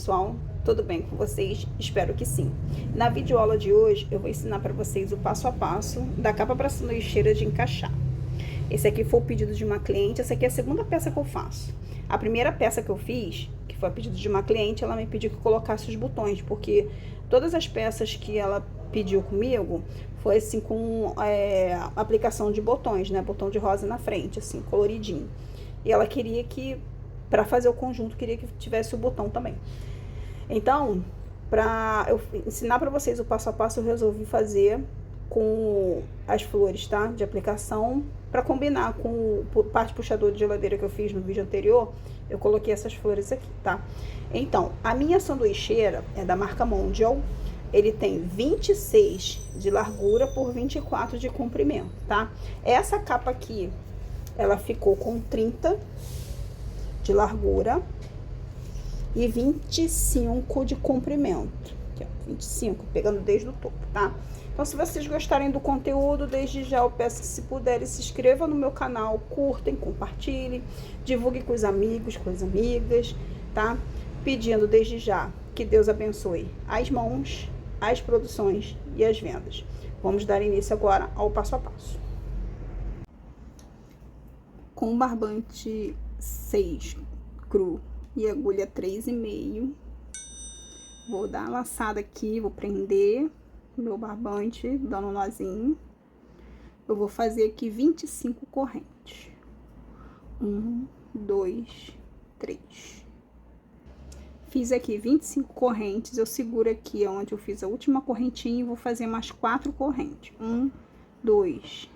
pessoal, tudo bem com vocês? Espero que sim. Na videoaula de hoje eu vou ensinar para vocês o passo a passo da capa para sanduicheira de encaixar. Esse aqui foi o pedido de uma cliente, essa aqui é a segunda peça que eu faço. A primeira peça que eu fiz, que foi a pedido de uma cliente, ela me pediu que eu colocasse os botões, porque todas as peças que ela pediu comigo foi assim com aplicação de botões, né? Botão de rosa na frente, assim, coloridinho. E ela queria que, para fazer o conjunto, queria que tivesse o botão também. Então, para eu ensinar para vocês o passo a passo, eu resolvi fazer com as flores, tá? De aplicação, para combinar com o parte puxador de geladeira que eu fiz no vídeo anterior, eu coloquei essas flores aqui, tá? Então, a minha sanduicheira é da marca Mondial. Ele tem 26 de largura por 24 de comprimento, tá? Essa capa aqui, ela ficou com 30 de largura e 25 de comprimento. Aqui, ó, 25, pegando desde o topo, tá? Então, se vocês gostarem do conteúdo, desde já eu peço que, se puderem, se inscrevam no meu canal, curtem, compartilhem, divulguem com os amigos, com as amigas, tá? Pedindo desde já que Deus abençoe as mãos, as produções e as vendas. Vamos dar início agora ao passo a passo. Com barbante 6 cru e agulha 3,5, vou dar uma laçada aqui, vou prender o meu barbante, dando um nozinho. Eu vou fazer aqui 25 correntes. 1, 2, 3. Fiz aqui 25 correntes, eu seguro aqui onde eu fiz a última correntinha e vou fazer mais 4 correntes. 1, 2,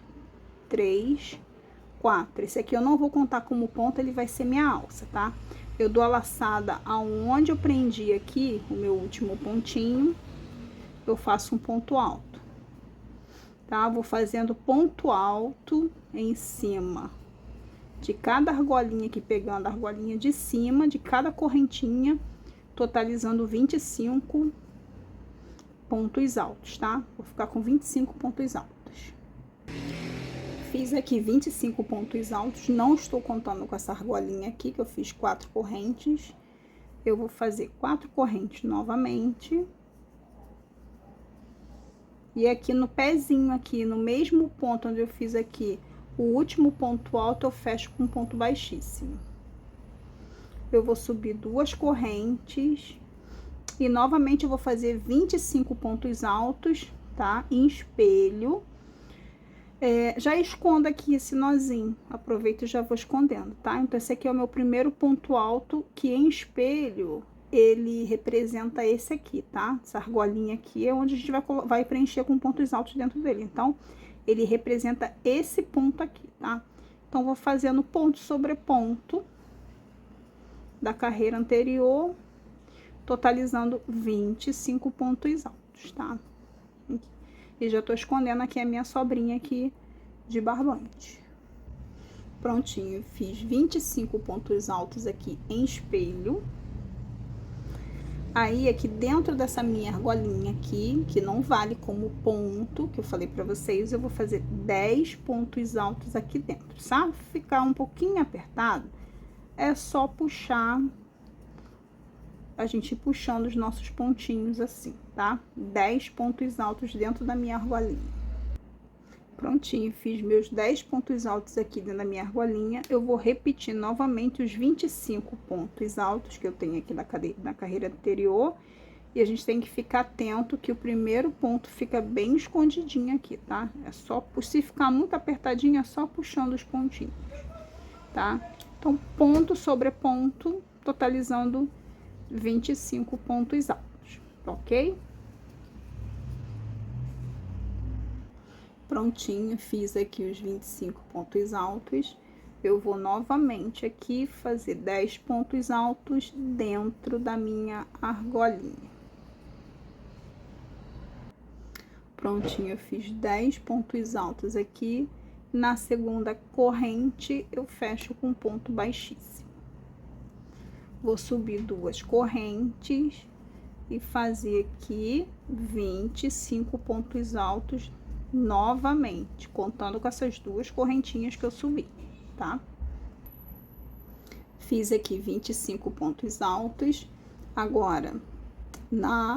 3, 4. Esse aqui eu não vou contar como ponto, ele vai ser minha alça, tá? Eu dou a laçada aonde eu prendi aqui o meu último pontinho, eu faço um ponto alto, tá? Vou fazendo ponto alto em cima de cada argolinha aqui, pegando a argolinha de cima de cada correntinha, totalizando 25 pontos altos, tá? Vou ficar com 25 pontos altos. Fiz aqui 25 pontos altos, não estou contando com essa argolinha aqui, que eu fiz 4 correntes. Eu vou fazer 4 correntes novamente. E aqui no pezinho, aqui no mesmo ponto onde eu fiz aqui o último ponto alto, eu fecho com um ponto baixíssimo. Eu vou subir 2 correntes e novamente eu vou fazer 25 pontos altos, tá? Em espelho. Já escondo aqui esse nozinho, aproveito e já vou escondendo, tá? Então, esse aqui é o meu primeiro ponto alto, que em espelho, ele representa esse aqui, tá? Essa argolinha aqui é onde a gente vai preencher com pontos altos dentro dele. Então, ele representa esse ponto aqui, tá? Então, vou fazendo ponto sobre ponto da carreira anterior, totalizando 25 pontos altos, tá? E já tô escondendo aqui a minha sobrinha aqui de barbante. Prontinho, fiz 25 pontos altos aqui em espelho. Aí, aqui dentro dessa minha argolinha aqui, que não vale como ponto, que eu falei pra vocês, eu vou fazer 10 pontos altos aqui dentro, sabe? Ficar um pouquinho apertado, é só puxar, a gente ir puxando os nossos pontinhos assim, tá? 10 pontos altos dentro da minha argolinha. Prontinho, fiz meus 10 pontos altos aqui dentro da minha argolinha. Eu vou repetir novamente os 25 pontos altos que eu tenho aqui na carreira anterior. E a gente tem que ficar atento que o primeiro ponto fica bem escondidinho aqui, tá? É só, se ficar muito apertadinho, é só puxando os pontinhos, tá? Então, ponto sobre ponto, totalizando 25 pontos altos, ok? Prontinho, fiz aqui os 25 pontos altos. Eu vou novamente aqui fazer 10 pontos altos dentro da minha argolinha. Prontinho, eu fiz 10 pontos altos aqui. Na segunda corrente, eu fecho com ponto baixíssimo. Vou subir 2 correntes e fazer aqui 25 pontos altos novamente, contando com essas 2 correntinhas que eu subi, tá? Fiz aqui 25 pontos altos. Agora,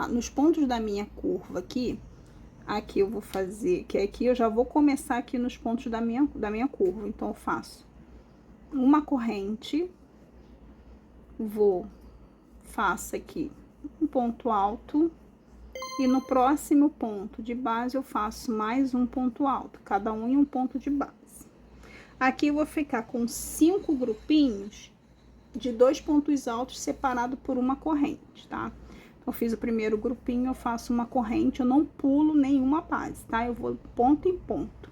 nos pontos da minha curva aqui eu vou fazer, que aqui eu já vou começar aqui nos pontos da minha curva. Então, eu faço uma corrente, faço aqui um ponto alto, e no próximo ponto de base eu faço mais um ponto alto, cada um em um ponto de base. Aqui eu vou ficar com 5 grupinhos de 2 pontos altos separados por uma corrente, tá? Então, eu fiz o primeiro grupinho, eu faço uma corrente, eu não pulo nenhuma base, tá? Eu vou ponto em ponto.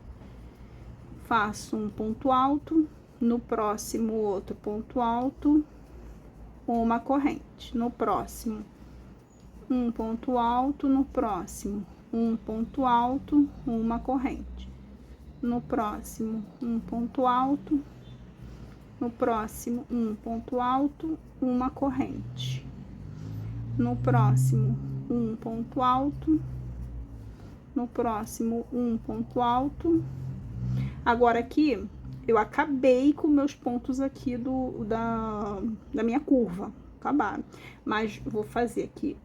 Faço um ponto alto, no próximo outro ponto alto, uma corrente. No próximo, um ponto alto, no próximo, um ponto alto, uma corrente. No próximo, um ponto alto, no próximo, um ponto alto, uma corrente. No próximo, um ponto alto, no próximo, um ponto alto. Agora aqui, eu acabei com meus pontos aqui da minha curva, acabaram. Mas vou fazer aqui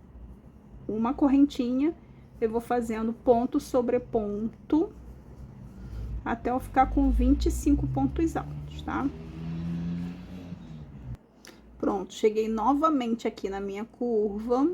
uma correntinha, eu vou fazendo ponto sobre ponto, até eu ficar com 25 pontos altos, tá? Pronto, cheguei novamente aqui na minha curva,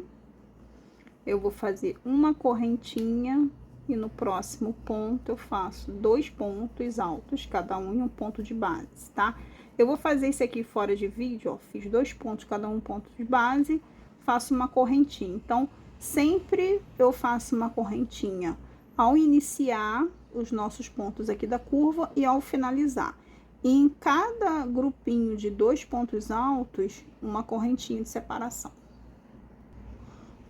eu vou fazer uma correntinha e no próximo ponto eu faço 2 pontos altos, cada um em um ponto de base, tá? Eu vou fazer isso aqui fora de vídeo, ó, fiz 2 pontos, cada um ponto de base, faço uma correntinha. Então, sempre eu faço uma correntinha ao iniciar os nossos pontos aqui da curva e ao finalizar. E em cada grupinho de 2 pontos altos, uma correntinha de separação.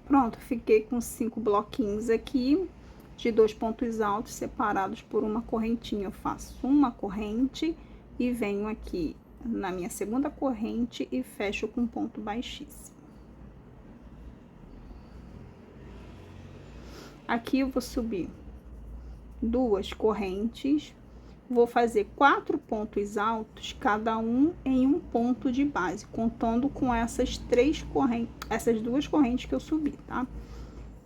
Pronto, fiquei com 5 bloquinhos aqui de 2 pontos altos separados por uma correntinha. Eu faço uma corrente e venho aqui na minha segunda corrente e fecho com ponto baixíssimo. Aqui eu vou subir 2 correntes. Vou fazer 4 pontos altos, cada um em um ponto de base, contando com essas 3 correntes, essas 2 correntes que eu subi, tá?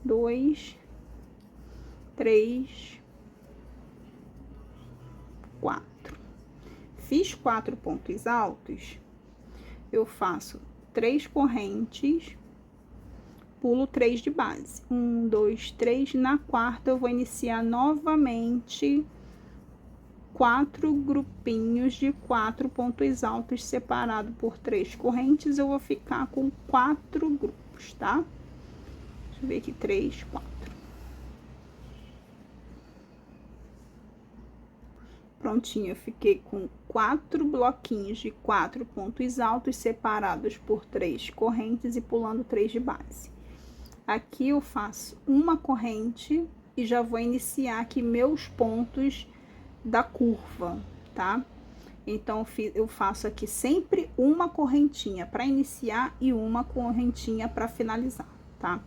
2, 3, 4. Fiz 4 pontos altos, eu faço 3 correntes, pulo 3 de base. 1, 2, 3. Na quarta, eu vou iniciar novamente 4 grupinhos de 4 pontos altos separados por 3 correntes. Eu vou ficar com 4 grupos, tá? Deixa eu ver aqui, 3, 4. Prontinho, eu fiquei com 4 bloquinhos de 4 pontos altos separados por 3 correntes e pulando 3 de base. Aqui eu faço uma corrente e já vou iniciar aqui meus pontos da curva, tá? Então, eu faço aqui sempre uma correntinha para iniciar e uma correntinha para finalizar, tá?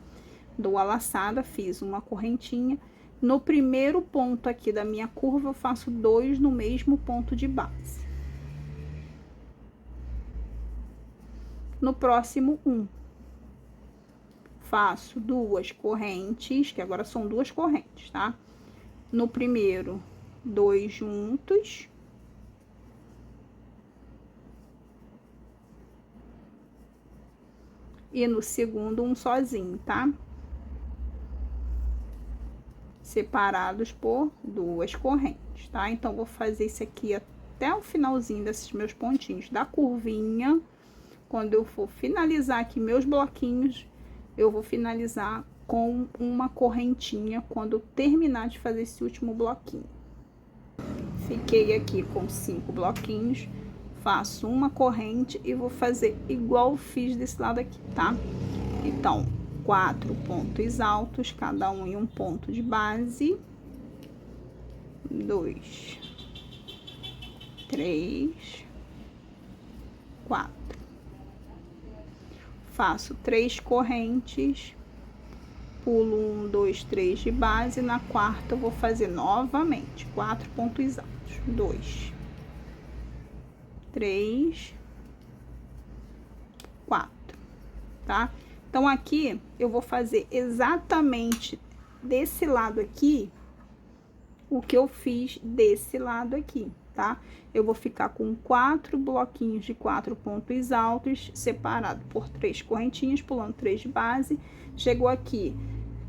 Dou a laçada, fiz uma correntinha. No primeiro ponto aqui da minha curva, eu faço 2 no mesmo ponto de base. No próximo, 1. Faço 2 correntes, que agora são 2 correntes, tá? No primeiro, 2 juntos. E no segundo, um sozinho, tá? Separados por 2 correntes, tá? Então, vou fazer isso aqui até o finalzinho desses meus pontinhos da curvinha. Quando eu for finalizar aqui meus bloquinhos, eu vou finalizar com uma correntinha quando eu terminar de fazer esse último bloquinho. Fiquei aqui com 5 bloquinhos, faço uma corrente e vou fazer igual eu fiz desse lado aqui, tá? Então, 4 pontos altos, cada um em um ponto de base. 2, 3, 4. Faço 3 correntes, pulo 1, 2, 3 de base. Na quarta, eu vou fazer novamente 4 pontos altos. 2, 3, 4, tá? Então, aqui, eu vou fazer exatamente desse lado aqui, o que eu fiz desse lado aqui, tá? Eu vou ficar com 4 bloquinhos de 4 pontos altos, separado por 3 correntinhas, pulando 3 de base. Chegou aqui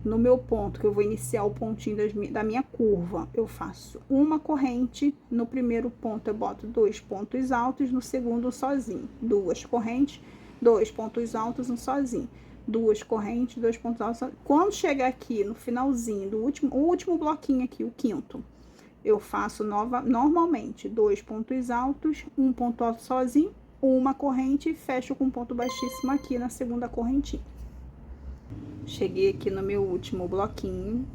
no meu ponto, que eu vou iniciar o pontinho da minha curva, eu faço uma corrente. No primeiro ponto, eu boto 2 pontos altos, no segundo, sozinho. 2 correntes, 2 pontos altos, um sozinho. 2 correntes, 2 pontos altos. Quando chegar aqui no finalzinho do último bloquinho aqui, o quinto, eu faço normalmente 2 pontos altos, um ponto alto sozinho, uma corrente e fecho com ponto baixíssimo aqui na segunda correntinha. Cheguei aqui no meu último bloquinho,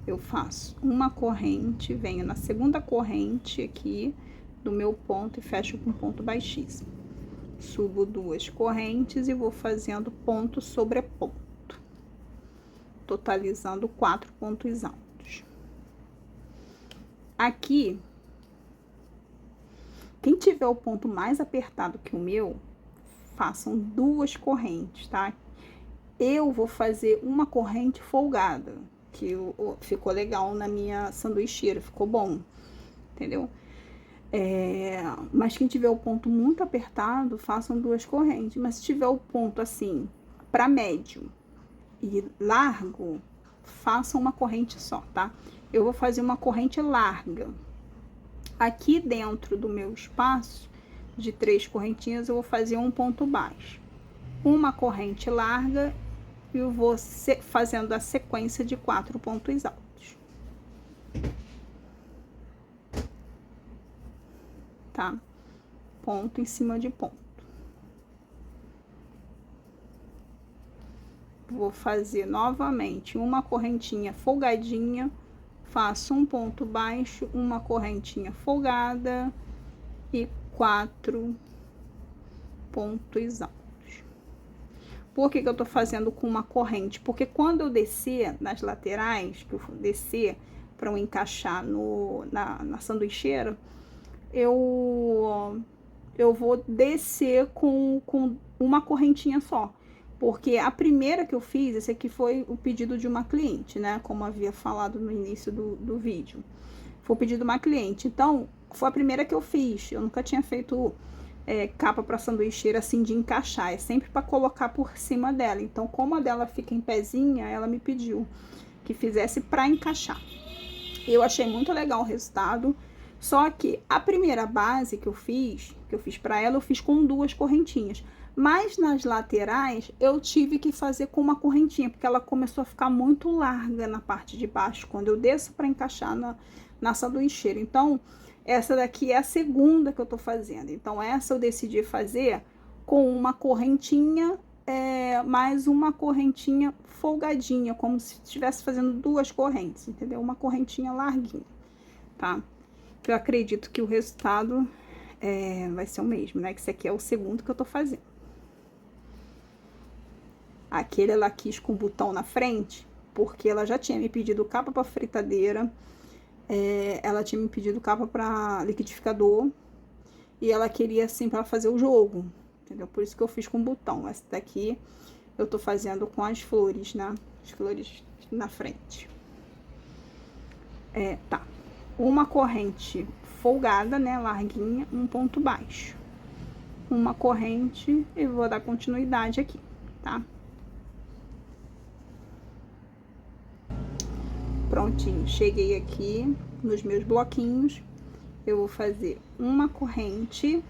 eu faço uma corrente, venho na segunda corrente aqui do meu ponto e fecho com ponto baixíssimo. Subo 2 correntes e vou fazendo ponto sobre ponto, totalizando 4 pontos altos. Aqui, quem tiver o ponto mais apertado que o meu, façam 2 correntes, tá? Eu vou fazer uma corrente folgada, que ficou legal na minha sanduicheira, ficou bom, entendeu? Mas quem tiver o ponto muito apertado, façam 2 correntes. Mas se tiver o ponto assim, para médio e largo, façam uma corrente só, tá? Eu vou fazer uma corrente larga. Aqui dentro do meu espaço de 3 correntinhas, eu vou fazer um ponto baixo. Uma corrente larga e eu vou fazendo a sequência de 4 pontos altos. Tá? Ponto em cima de ponto. Vou fazer novamente uma correntinha folgadinha, faço um ponto baixo, uma correntinha folgada e 4 pontos altos. Por que eu tô fazendo com uma corrente? Porque quando eu descer nas laterais, que eu descer para eu encaixar na sanduicheira, eu vou descer com uma correntinha só. Porque a primeira que eu fiz, esse aqui foi o pedido de uma cliente, né? Como havia falado no início do vídeo. Foi o pedido de uma cliente. Então, foi a primeira que eu fiz. Eu nunca tinha feito capa para sanduicheira assim de encaixar. É sempre para colocar por cima dela. Então, como a dela fica em pezinha, ela me pediu que fizesse para encaixar. Eu achei muito legal o resultado. Só que a primeira base que eu fiz para ela, eu fiz com 2 correntinhas. Mas nas laterais, eu tive que fazer com uma correntinha, porque ela começou a ficar muito larga na parte de baixo, quando eu desço para encaixar na sanduicheira. Então, essa daqui é a segunda que eu tô fazendo. Então, essa eu decidi fazer com uma correntinha, mais uma correntinha folgadinha, como se estivesse fazendo 2 correntes, entendeu? Uma correntinha larguinha, tá? Eu acredito que o resultado vai ser o mesmo, né? Que esse aqui é o segundo que eu tô fazendo. Aquele ela quis com o botão na frente, porque ela já tinha me pedido capa para fritadeira, ela tinha me pedido capa para liquidificador, e ela queria assim para fazer o jogo, entendeu? Por isso que eu fiz com botão. Essa daqui eu tô fazendo com as flores, né? As flores na frente. Tá. Uma corrente folgada, né? Larguinha, um ponto baixo. Uma corrente e vou dar continuidade aqui, tá? Prontinho, cheguei aqui nos meus bloquinhos. Eu vou fazer uma corrente,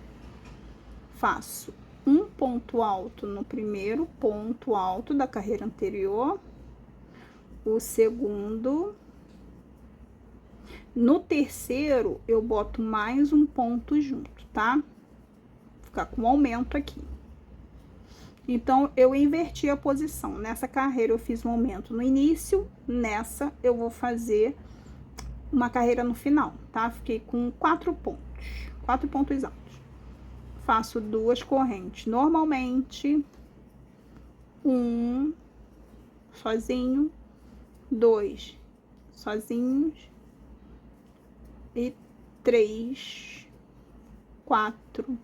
faço um ponto alto no primeiro ponto alto da carreira anterior, o segundo, no terceiro eu boto mais um ponto junto, tá? Vou ficar com um aumento aqui. Então, eu inverti a posição. Nessa carreira eu fiz um aumento no início, nessa eu vou fazer uma carreira no final, tá? Fiquei com 4 pontos altos. Faço 2 correntes normalmente, um sozinho, 2 sozinhos e 3, 4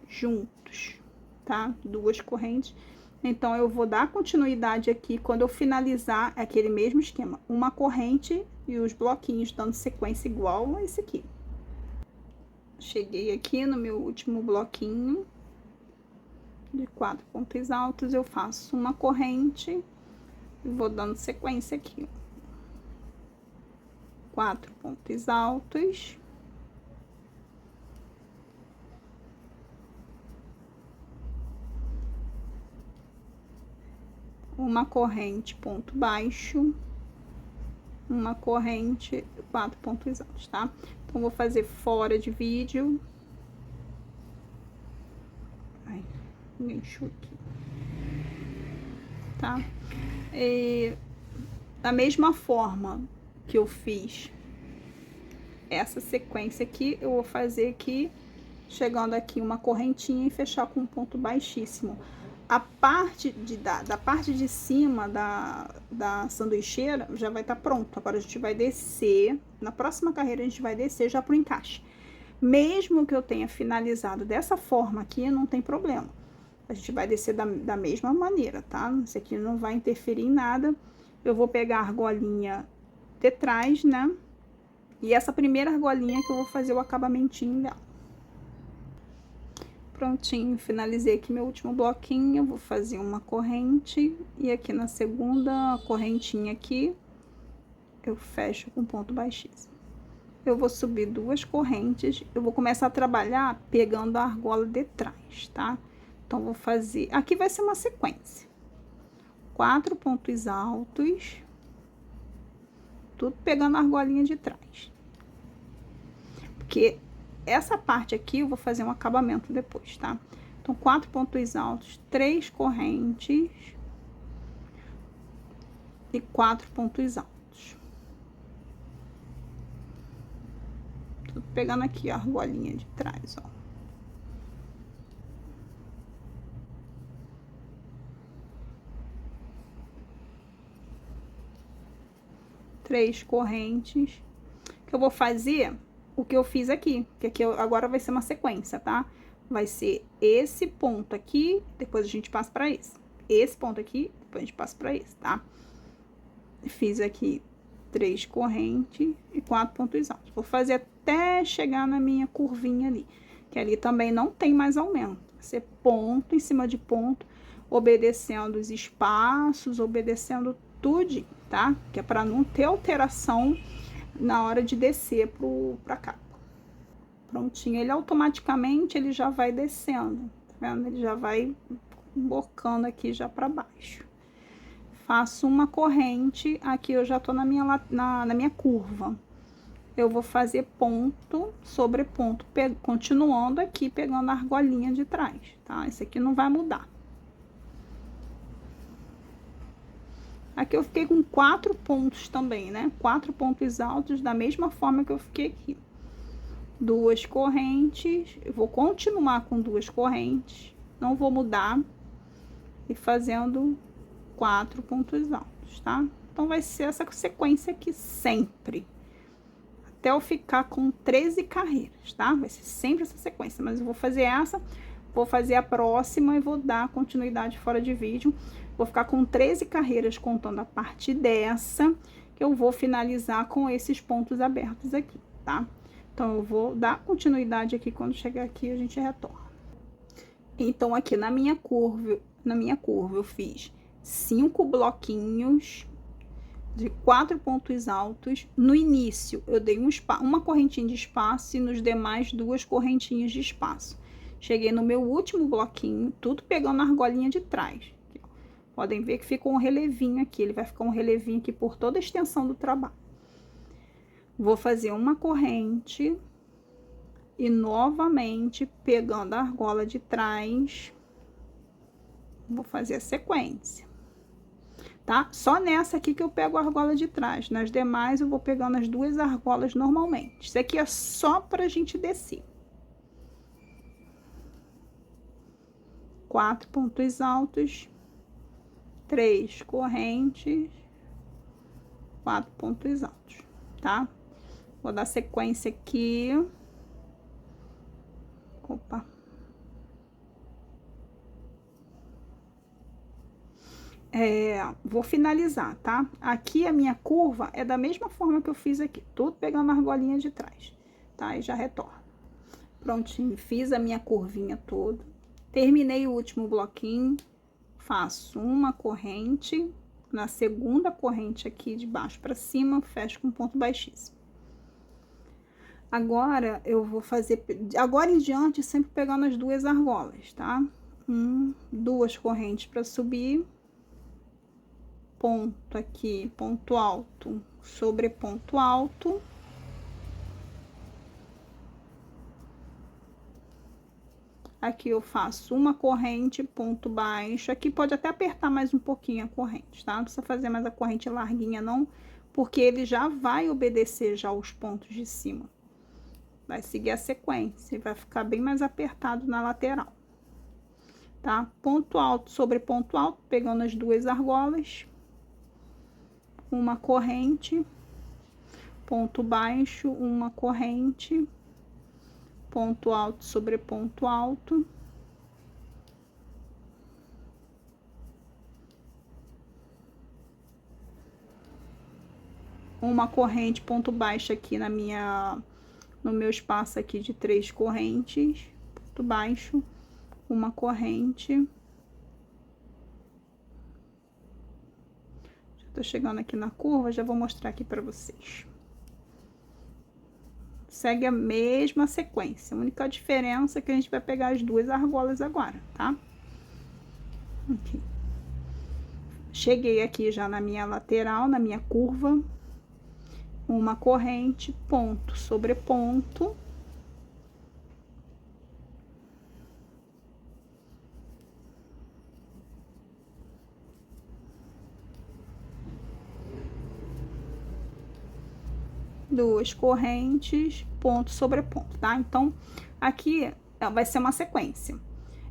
juntos, tá? 2 correntes Então, eu vou dar continuidade aqui quando eu finalizar aquele mesmo esquema. Uma corrente e os bloquinhos dando sequência igual a esse aqui. Cheguei aqui no meu último bloquinho de 4 pontos altos, eu faço uma corrente e vou dando sequência aqui. 4 pontos altos. Uma corrente, ponto baixo, uma corrente, 4 pontos altos, tá? Então, vou fazer fora de vídeo. Ai, enxo aqui. Tá? E da mesma forma que eu fiz essa sequência aqui, eu vou fazer aqui, chegando aqui uma correntinha e fechar com um ponto baixíssimo. A parte da parte de cima da sanduicheira já vai estar pronto. Agora a gente vai descer, na próxima carreira a gente vai descer já pro encaixe. Mesmo que eu tenha finalizado dessa forma aqui, não tem problema. A gente vai descer da mesma maneira, tá? Isso aqui não vai interferir em nada. Eu vou pegar a argolinha de trás, né? E essa primeira argolinha que eu vou fazer o acabamentinho dela. Prontinho, finalizei aqui meu último bloquinho, vou fazer uma corrente e aqui na segunda correntinha aqui, eu fecho com ponto baixíssimo. Eu vou subir 2 correntes, eu vou começar a trabalhar pegando a argola de trás, tá? Então, vou fazer, aqui vai ser uma sequência. 4 pontos altos, tudo pegando a argolinha de trás. Porque essa parte aqui eu vou fazer um acabamento depois, tá? Então, 4 pontos altos, 3 correntes e 4 pontos altos. Tudo pegando aqui a argolinha de trás, ó. Três correntes. Que eu vou fazer o que eu fiz aqui, que aqui agora vai ser uma sequência, tá? Vai ser esse ponto aqui, depois a gente passa pra esse. Esse ponto aqui, depois a gente passa pra esse, tá? Fiz aqui 3 correntes e 4 pontos altos. Vou fazer até chegar na minha curvinha ali, que ali também não tem mais aumento. Vai ser ponto em cima de ponto, obedecendo os espaços, obedecendo tudo, tá? Que é pra não ter alteração na hora de descer pra capa. Prontinho, ele automaticamente ele já vai descendo, tá vendo? Ele já vai bocando aqui já pra baixo. Faço uma corrente, aqui eu já tô na minha curva. Eu vou fazer ponto sobre ponto, continuando aqui, pegando a argolinha de trás, tá? Esse aqui não vai mudar. Aqui eu fiquei com 4 pontos também, né? 4 pontos altos, da mesma forma que eu fiquei aqui. 2 correntes, eu vou continuar com 2 correntes, não vou mudar, e fazendo 4 pontos altos, tá? Então, vai ser essa sequência aqui sempre, até eu ficar com 13 carreiras, tá? Vai ser sempre essa sequência, mas eu vou fazer essa, vou fazer a próxima e vou dar continuidade fora de vídeo. Vou ficar com 13 carreiras contando a partir dessa, que eu vou finalizar com esses pontos abertos aqui, tá? Então, eu vou dar continuidade aqui, quando chegar aqui a gente retorna. Então, aqui na minha curva eu fiz 5 bloquinhos de 4 pontos altos. No início, eu dei uma correntinha de espaço e nos demais 2 correntinhas de espaço. Cheguei no meu último bloquinho, tudo pegando a argolinha de trás. Aqui, ó. Podem ver que ficou um relevinho aqui, ele vai ficar um relevinho aqui por toda a extensão do trabalho. Vou fazer uma corrente e novamente pegando a argola de trás, vou fazer a sequência, tá? Só nessa aqui que eu pego a argola de trás, nas demais eu vou pegando as 2 argolas normalmente. Isso aqui é só pra gente descer. 4 pontos altos, 3 correntes, 4 pontos altos, tá? Vou dar sequência aqui. Opa. vou finalizar, tá? Aqui a minha curva é da mesma forma que eu fiz aqui, tudo pegando a argolinha de trás, tá? E já retorno. Prontinho, fiz a minha curvinha toda, terminei o último bloquinho, faço uma corrente, na segunda corrente aqui de baixo para cima, fecho com ponto baixíssimo. Agora, eu vou fazer, agora em diante, sempre pegando as duas argolas, tá? Duas correntes para subir, ponto aqui, ponto alto sobre ponto alto. Aqui eu faço uma corrente, ponto baixo. Aqui pode até apertar mais um pouquinho a corrente, tá? Não precisa fazer mais a corrente larguinha, não, porque ele já vai obedecer já os pontos de cima. Vai seguir a sequência e vai ficar bem mais apertado na lateral, tá? Ponto alto sobre ponto alto, pegando as duas argolas. Uma corrente, ponto baixo, uma corrente, ponto alto sobre ponto alto. Uma corrente, ponto baixo aqui no meu espaço aqui de 3 correntes, ponto baixo, uma corrente. Já tô chegando aqui na curva, já vou mostrar aqui pra vocês. Segue a mesma sequência, a única diferença é que a gente vai pegar as duas argolas agora, tá? Aqui. Cheguei aqui já na minha lateral, na minha curva, uma corrente, ponto sobre ponto. Duas correntes, ponto sobre ponto, tá? Então, aqui vai ser uma sequência.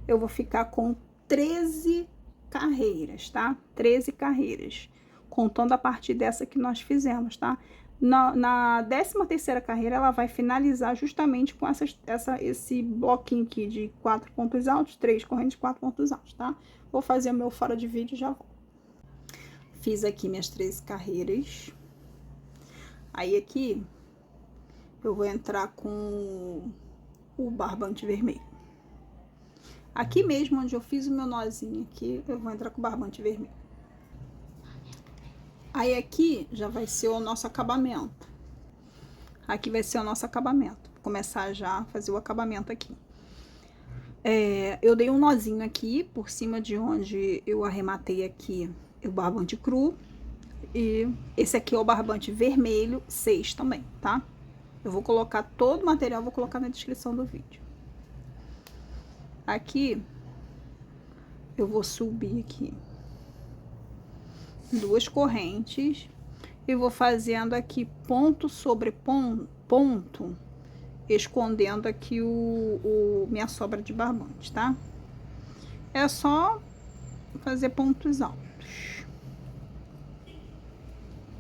Eu vou ficar com 13 carreiras, tá? 13 carreiras, contando a partir dessa que nós fizemos, tá? Na 13ª carreira, ela vai finalizar justamente com esse bloquinho aqui de 4 pontos altos, 3 correntes, 4 pontos altos, tá? Vou fazer o meu fora de vídeo e já vou. Fiz aqui minhas 13 carreiras. Aí aqui, eu vou entrar com o barbante vermelho. Aqui mesmo, onde eu fiz o meu nozinho aqui, eu vou entrar com o barbante vermelho. Aí aqui, já vai ser o nosso acabamento. Aqui vai ser o nosso acabamento. Vou começar já a fazer o acabamento aqui. Eu dei um nozinho aqui, por cima de onde eu arrematei aqui o barbante cru. E esse aqui é o barbante vermelho 6 também, tá? Eu vou colocar todo o material, vou colocar na descrição do vídeo. Aqui, eu vou subir aqui 2 correntes e vou fazendo aqui ponto sobre ponto, escondendo aqui minha sobra de barbante, tá? É só fazer pontos altos.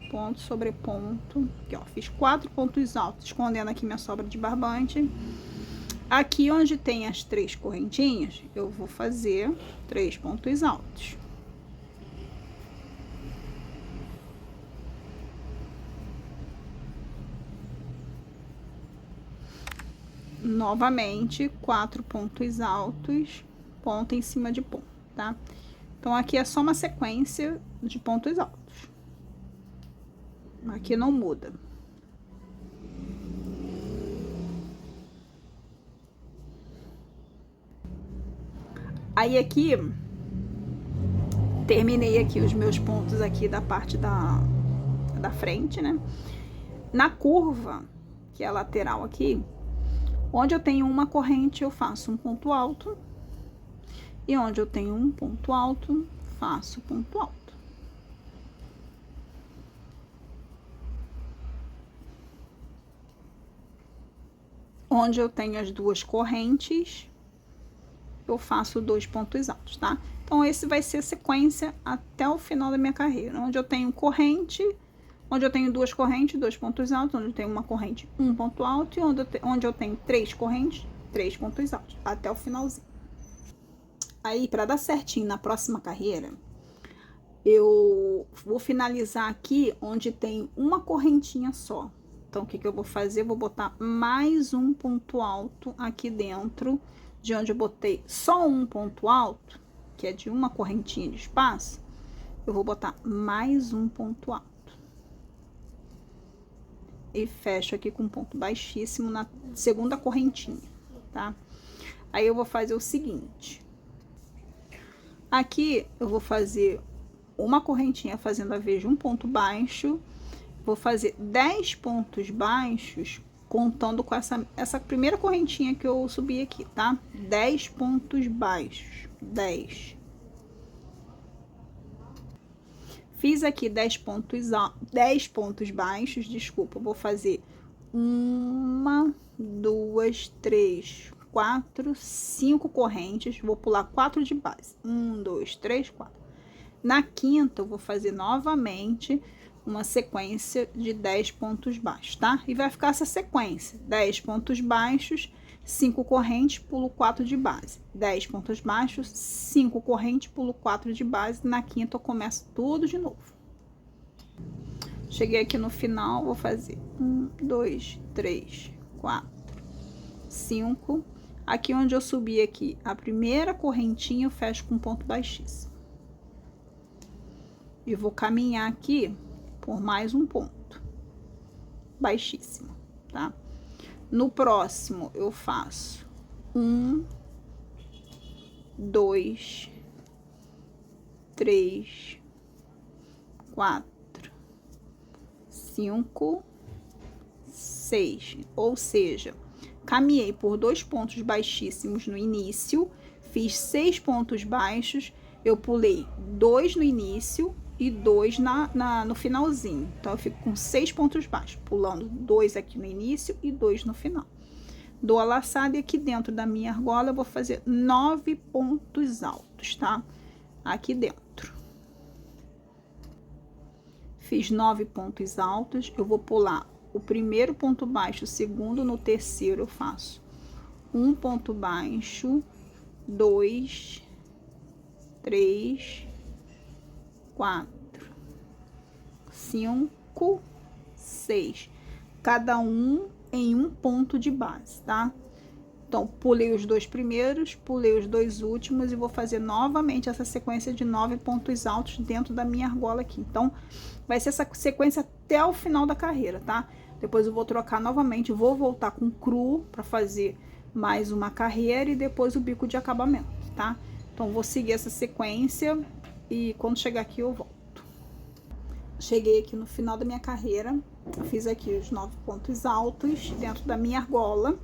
Ponto sobre ponto. Aqui, ó, fiz 4 pontos altos, escondendo aqui minha sobra de barbante. Aqui onde tem as 3 correntinhas, eu vou fazer 3 pontos altos. Novamente, 4 pontos altos, ponto em cima de ponto, tá? Então, aqui é só uma sequência de pontos altos. Aqui não muda. Aí aqui, terminei aqui os meus pontos aqui da parte da frente, né? Na curva, que é a lateral aqui, onde eu tenho uma corrente, eu faço um ponto alto. E onde eu tenho um ponto alto, faço ponto alto. Onde eu tenho as 2 correntes, eu faço 2 pontos altos, tá? Então, esse vai ser a sequência até o final da minha carreira. Onde eu tenho corrente, onde eu tenho 2 correntes, 2 pontos altos. Onde eu tenho uma corrente, 1 ponto alto. E onde eu tenho 3 correntes, 3 pontos altos, até o finalzinho. Aí, para dar certinho na próxima carreira, eu vou finalizar aqui onde tem uma correntinha só. Então, o que eu vou fazer? Eu vou botar mais um ponto alto aqui dentro, de onde eu botei só um ponto alto, que é de uma correntinha de espaço. Eu vou botar mais um ponto alto. E fecho aqui com um ponto baixíssimo na segunda correntinha, tá? Aí eu vou fazer o seguinte. Aqui eu vou fazer uma correntinha fazendo a vez de um ponto baixo. Vou fazer 10 pontos baixos, contando com essa primeira correntinha que eu subi aqui, tá? 10 pontos baixos, 10. Fiz aqui 10 pontos baixos, desculpa, vou fazer 1, 2, 3, 4, 5 correntes, vou pular 4 de base, 1, 2, 3, 4. Na quinta, eu vou fazer novamente uma sequência de 10 pontos baixos, tá? E vai ficar essa sequência, 10 pontos baixos, 5 correntes, pulo 4 de base. 10 pontos baixos, 5 correntes, pulo 4 de base. Na quinta eu começo tudo de novo. Cheguei aqui no final, vou fazer 1, 2, 3, 4, 5. Aqui onde eu subi aqui, a primeira correntinha eu fecho com ponto baixíssimo. E vou caminhar aqui por mais um ponto baixíssimo, tá? No próximo, eu faço 1, 2, 3, 4, 5, 6. Ou seja, caminhei por 2 pontos baixíssimos no início, fiz 6 pontos baixos, eu pulei 2 no início e 2 no finalzinho. Então, eu fico com 6 pontos baixos, pulando 2 aqui no início e 2 no final. Dou a laçada e aqui dentro da minha argola eu vou fazer 9 pontos altos, tá? Aqui dentro. Fiz 9 pontos altos, eu vou pular o primeiro ponto baixo, o segundo, no terceiro eu faço um ponto baixo, 2, 3, 4, 5, 6. Cada um em um ponto de base, tá? Então, pulei os 2 primeiros, pulei os 2 últimos e vou fazer novamente essa sequência de 9 pontos altos dentro da minha argola aqui. Então, vai ser essa sequência até o final da carreira, tá? Depois eu vou trocar novamente, vou voltar com cru para fazer mais uma carreira e depois o bico de acabamento, tá? Então, vou seguir essa sequência e quando chegar aqui eu volto. Cheguei aqui no final da minha carreira, fiz aqui os 9 pontos altos dentro da minha argola.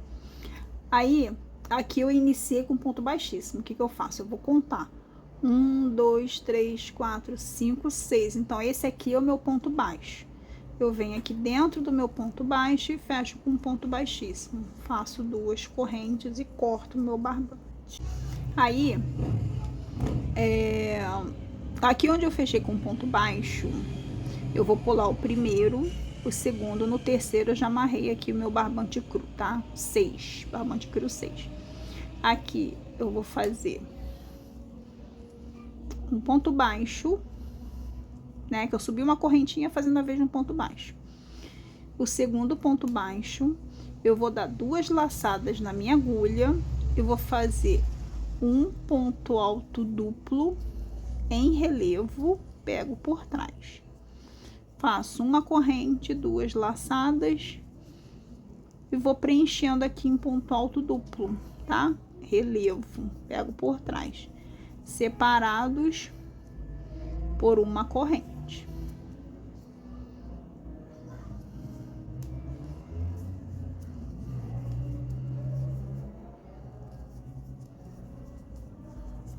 Aí, aqui eu iniciei com ponto baixíssimo. O que eu faço? Eu vou contar 1, 2, 3, 4, 5, 6. Então, esse aqui é o meu ponto baixo. Eu venho aqui dentro do meu ponto baixo e fecho com um ponto baixíssimo. Faço 2 correntes e corto o meu barbante. Aí, aqui onde eu fechei com ponto baixo, eu vou pular o primeiro, o segundo, no terceiro eu já amarrei aqui o meu barbante cru, tá? 6, barbante cru 6. Aqui eu vou fazer um ponto baixo, né? Que eu subi uma correntinha fazendo a vez de um ponto baixo. O segundo ponto baixo, eu vou dar 2 laçadas na minha agulha, eu vou fazer um ponto alto duplo em relevo, pego por trás. Faço uma corrente, 2 laçadas e vou preenchendo aqui em ponto alto duplo, tá? Relevo, pego por trás, separados por uma corrente.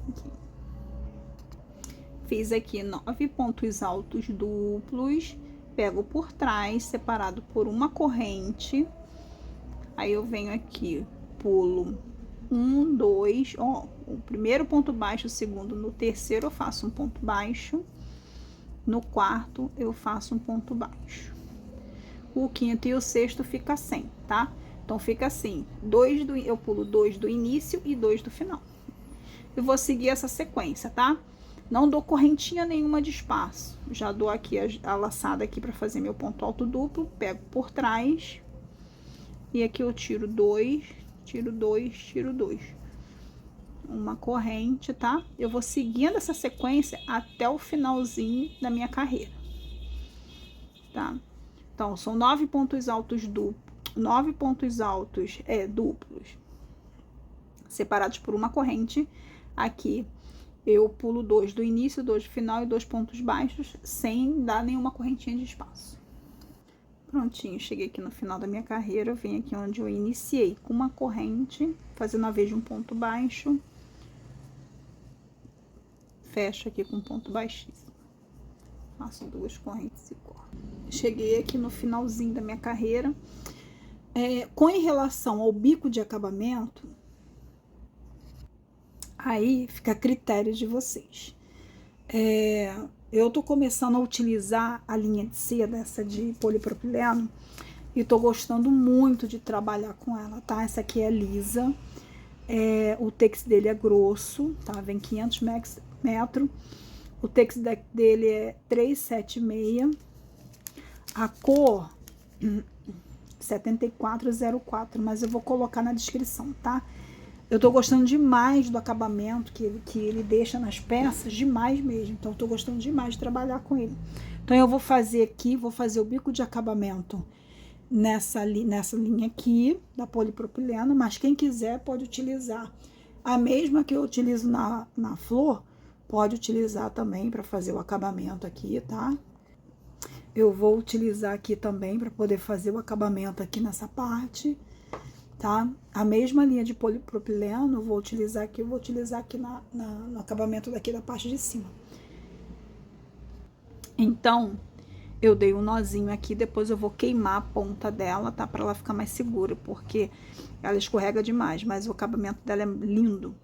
Aqui. Fiz aqui 9 pontos altos duplos, pego por trás, separado por uma corrente. Aí eu venho aqui, pulo 1, 2, ó, o primeiro ponto baixo, o segundo, no terceiro eu faço um ponto baixo, no quarto eu faço um ponto baixo. O quinto e o sexto fica sem, tá? Então, fica assim, eu pulo 2 do início e 2 do final. Eu vou seguir essa sequência, tá? Não dou correntinha nenhuma de espaço. Já dou aqui a laçada aqui para fazer meu ponto alto duplo, pego por trás. E aqui eu tiro 2, tiro 2, tiro 2. Uma corrente, tá? Eu vou seguindo essa sequência até o finalzinho da minha carreira, tá? Então, são 9 pontos altos duplos, 9 pontos altos duplos, separados por uma corrente. Aqui eu pulo 2 do início, 2 do final e 2 pontos baixos, sem dar nenhuma correntinha de espaço. Prontinho, cheguei aqui no final da minha carreira, eu venho aqui onde eu iniciei com uma corrente, fazendo a vez de um ponto baixo. Fecho aqui com um ponto baixíssimo. Faço 2 correntes e corto. Cheguei aqui no finalzinho da minha carreira. Com relação ao bico de acabamento, aí fica a critério de vocês. Eu tô começando a utilizar a linha de seda, essa de polipropileno, e tô gostando muito de trabalhar com ela, tá? Essa aqui é lisa, o tex dele é grosso, tá? Vem 500 metros, o tex dele é 376, a cor 7404, mas eu vou colocar na descrição, tá? Eu tô gostando demais do acabamento que ele deixa nas peças, demais mesmo. Então, eu tô gostando demais de trabalhar com ele. Então, eu vou fazer aqui, vou fazer o bico de acabamento nessa linha aqui, da polipropileno. Mas quem quiser pode utilizar a mesma que eu utilizo na flor, pode utilizar também para fazer o acabamento aqui, tá? Eu vou utilizar aqui também para poder fazer o acabamento aqui nessa parte, tá? A mesma linha de polipropileno, eu vou utilizar aqui no acabamento daqui da parte de cima. Então, eu dei um nozinho aqui, depois eu vou queimar a ponta dela, tá? Pra ela ficar mais segura, porque ela escorrega demais, mas o acabamento dela é lindo.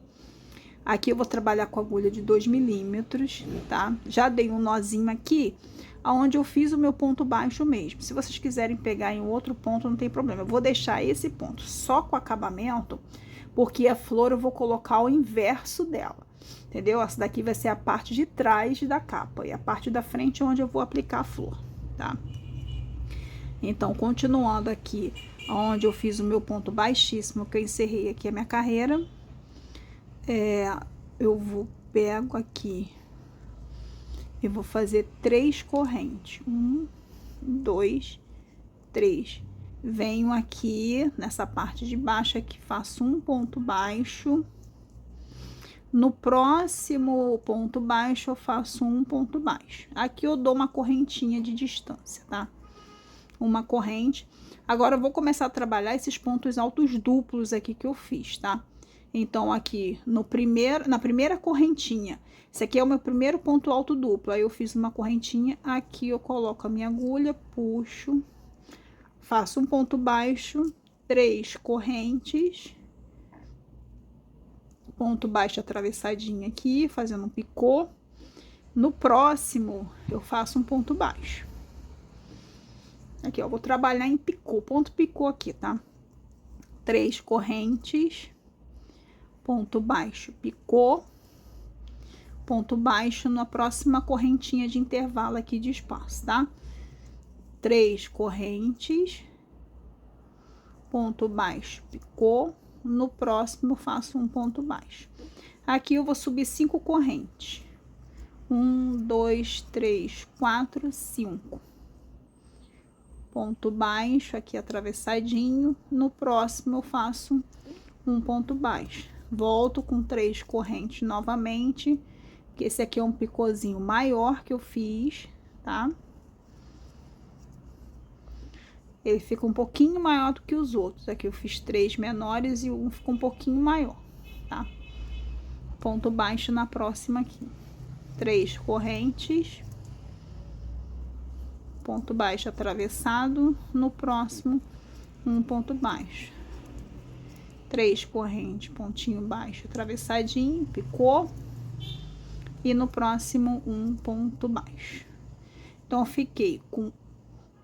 Aqui eu vou trabalhar com agulha de 2 milímetros, tá? Já dei um nozinho aqui, aonde eu fiz o meu ponto baixo mesmo. Se vocês quiserem pegar em outro ponto, não tem problema. Eu vou deixar esse ponto só com acabamento, porque a flor eu vou colocar ao inverso dela, entendeu? Essa daqui vai ser a parte de trás da capa e a parte da frente é onde eu vou aplicar a flor, tá? Então, continuando aqui, onde eu fiz o meu ponto baixíssimo, que eu encerrei aqui a minha carreira, eu pego aqui e vou fazer 3 correntes. 1, 2, 3. Venho aqui nessa parte de baixo aqui, faço um ponto baixo. No próximo ponto baixo, eu faço um ponto baixo. Aqui eu dou uma correntinha de distância, tá? Uma corrente. Agora, eu vou começar a trabalhar esses pontos altos duplos aqui que eu fiz, tá? Então, aqui na primeira correntinha, esse aqui é o meu primeiro ponto alto duplo. Aí, eu fiz uma correntinha, aqui eu coloco a minha agulha, puxo, faço um ponto baixo, 3 correntes, ponto baixo atravessadinho aqui, fazendo um picô. No próximo, eu faço um ponto baixo. Aqui, ó, vou trabalhar em picô, ponto picô aqui, tá? 3 correntes, ponto baixo, picô, ponto baixo na próxima correntinha de intervalo aqui de espaço, tá? 3 correntes, ponto baixo, picô, no próximo faço um ponto baixo. Aqui eu vou subir 5 correntes. 1, 2, 3, 4, 5. Ponto baixo aqui atravessadinho, no próximo eu faço um ponto baixo. Volto com 3 correntes novamente, que esse aqui é um picôzinho maior que eu fiz, tá? Ele fica um pouquinho maior do que os outros. Aqui eu fiz 3 menores e um ficou um pouquinho maior, tá? Ponto baixo na próxima aqui. 3 correntes, ponto baixo atravessado, no próximo um ponto baixo. 3 correntes, pontinho baixo atravessadinho, picô, e no próximo um ponto baixo. Então, eu fiquei com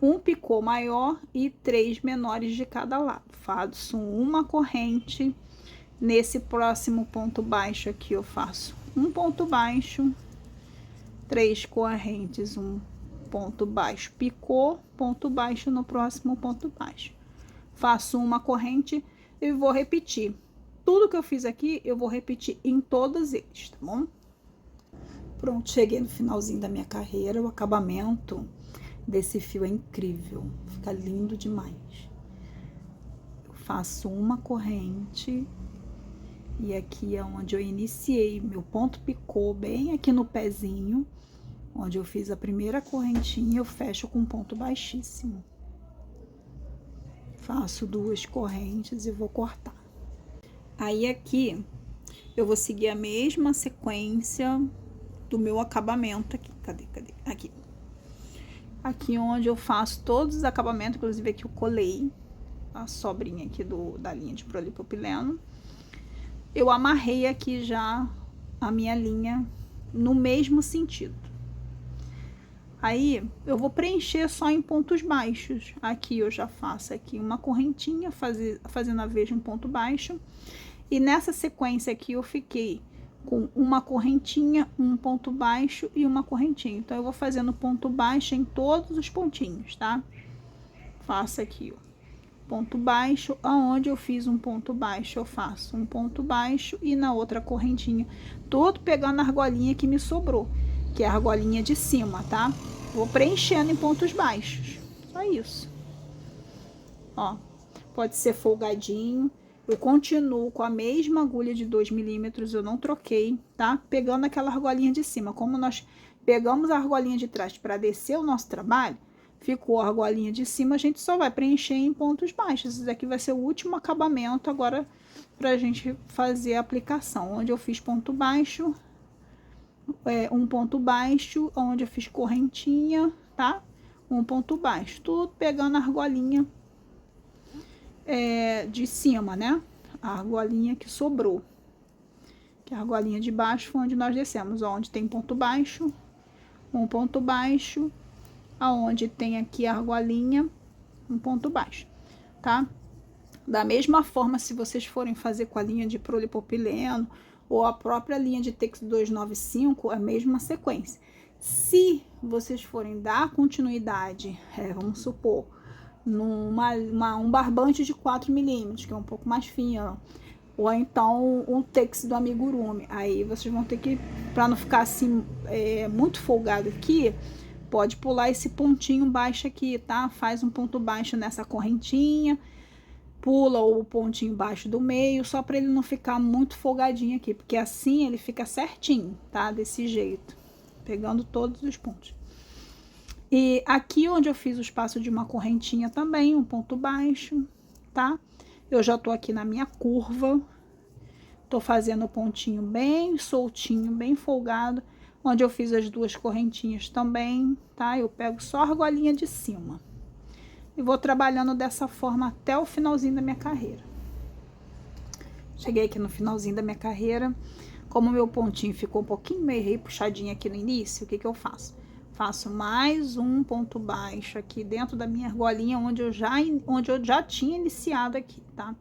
um picô maior e 3 menores de cada lado. Faço uma corrente, nesse próximo ponto baixo aqui eu faço um ponto baixo, 3 correntes, um ponto baixo, picô, ponto baixo no próximo ponto baixo. Faço uma corrente e vou repetir. Tudo que eu fiz aqui, eu vou repetir em todos eles, tá bom? Pronto, cheguei no finalzinho da minha carreira. O acabamento desse fio é incrível, fica lindo demais. Eu faço uma corrente e aqui é onde eu iniciei meu ponto picô, bem aqui no pezinho, onde eu fiz a primeira correntinha, eu fecho com ponto baixíssimo. Faço 2 correntes e vou cortar. Aí aqui eu vou seguir a mesma sequência do meu acabamento aqui. Cadê? Aqui. Aqui onde eu faço todos os acabamentos, inclusive aqui eu colei a sobrinha aqui da linha de polipropileno. Eu amarrei aqui já a minha linha no mesmo sentido. Aí eu vou preencher só em pontos baixos. Aqui eu já faço aqui uma correntinha, fazendo a vez de um ponto baixo. E nessa sequência aqui eu fiquei com uma correntinha, um ponto baixo e uma correntinha. Então eu vou fazendo ponto baixo em todos os pontinhos, tá? Faço aqui, ó, ponto baixo, aonde eu fiz um ponto baixo, eu faço um ponto baixo e na outra correntinha, todo pegando a argolinha que me sobrou, que é a argolinha de cima, tá? Vou preenchendo em pontos baixos, só isso. Ó, pode ser folgadinho. Eu continuo com a mesma agulha de 2 milímetros, eu não troquei, tá? Pegando aquela argolinha de cima. Como nós pegamos a argolinha de trás para descer o nosso trabalho, ficou a argolinha de cima, a gente só vai preencher em pontos baixos. Esse daqui vai ser o último acabamento agora pra gente fazer a aplicação. Onde eu fiz ponto baixo, um ponto baixo, onde eu fiz correntinha, tá? Um ponto baixo. Tudo pegando a argolinha de cima, né? A argolinha que sobrou, que a argolinha de baixo foi onde nós descemos, onde tem ponto baixo, um ponto baixo, aonde tem aqui a argolinha, um ponto baixo, tá? Da mesma forma, se vocês forem fazer com a linha de polipropileno ou a própria linha de Tex 295, a mesma sequência. Se vocês forem dar continuidade, vamos supor, um barbante de 4 milímetros, que é um pouco mais fino, ou então um Tex do amigurumi. Aí vocês vão ter que, para não ficar assim muito folgado aqui, pode pular esse pontinho baixo aqui, tá? Faz um ponto baixo nessa correntinha, pula o pontinho baixo do meio, só para ele não ficar muito folgadinho aqui, porque assim ele fica certinho, tá? Desse jeito, pegando todos os pontos. E aqui onde eu fiz o espaço de uma correntinha também, um ponto baixo, tá? Eu já tô aqui na minha curva, tô fazendo o pontinho bem soltinho, bem folgado, onde eu fiz as 2 correntinhas também, tá? Eu pego só a argolinha de cima e vou trabalhando dessa forma até o finalzinho da minha carreira. Cheguei aqui no finalzinho da minha carreira, como o meu pontinho ficou um pouquinho meio puxadinho aqui no início, o que que eu faço? Faço mais um ponto baixo aqui dentro da minha argolinha, onde eu já tinha iniciado aqui, tá?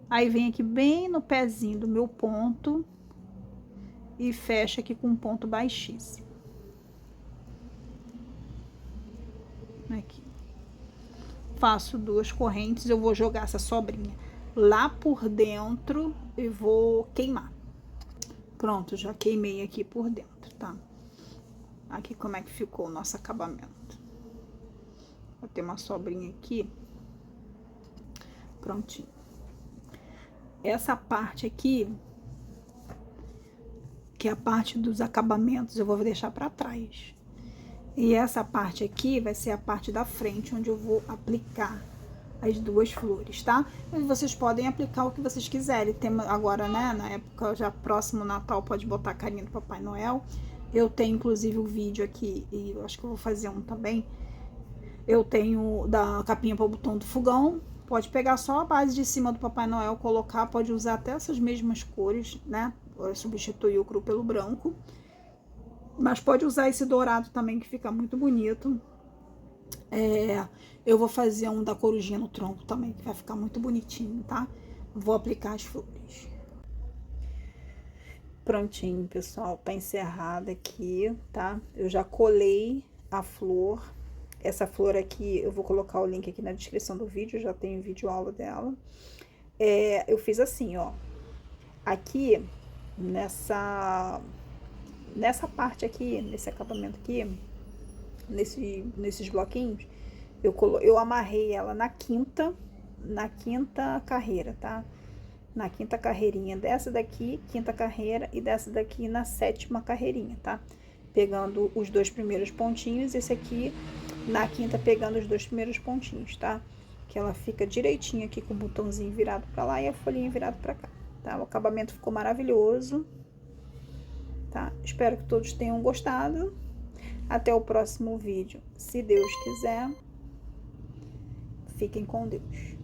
Aí vem aqui bem no pezinho do meu ponto e fecha aqui com um ponto baixíssimo. Aqui. Faço 2 correntes, eu vou jogar essa sobrinha lá por dentro e vou queimar. Pronto, já queimei aqui por dentro, tá? Aqui como é que ficou o nosso acabamento. Vou ter uma sobrinha aqui. Prontinho. Essa parte aqui, que é a parte dos acabamentos, eu vou deixar para trás. E essa parte aqui vai ser a parte da frente, onde eu vou aplicar as 2 flores, tá? E vocês podem aplicar o que vocês quiserem. Tem agora, né, na época já próximo Natal, pode botar a carinha do Papai Noel. Eu tenho, inclusive, o vídeo aqui, e eu acho que eu vou fazer um também. Eu tenho da capinha para o botão do fogão. Pode pegar só a base de cima do Papai Noel, colocar, pode usar até essas mesmas cores, né? Substituir o cru pelo branco. Mas pode usar esse dourado também, que fica muito bonito. Eu vou fazer um da corujinha no tronco também, que vai ficar muito bonitinho, tá? Vou aplicar as flores. prontinho, pessoal. Tá encerrada aqui, tá? Eu já colei a flor. Essa flor aqui, eu vou colocar o link aqui na descrição do vídeo, já tem vídeo aula dela. Eu fiz assim, ó. Aqui, nessa parte aqui, nesse acabamento aqui, nesses bloquinhos, eu amarrei ela na quinta carreira, tá? Na quinta carreirinha dessa daqui, quinta carreira, e dessa daqui na sétima carreirinha, tá? Pegando os dois primeiros pontinhos, esse aqui na quinta pegando os dois primeiros pontinhos, tá? Que ela fica direitinho aqui com o botãozinho virado pra lá e a folhinha virada pra cá, tá? O acabamento ficou maravilhoso, tá? Espero que todos tenham gostado. Até o próximo vídeo, se Deus quiser. Fiquem com Deus.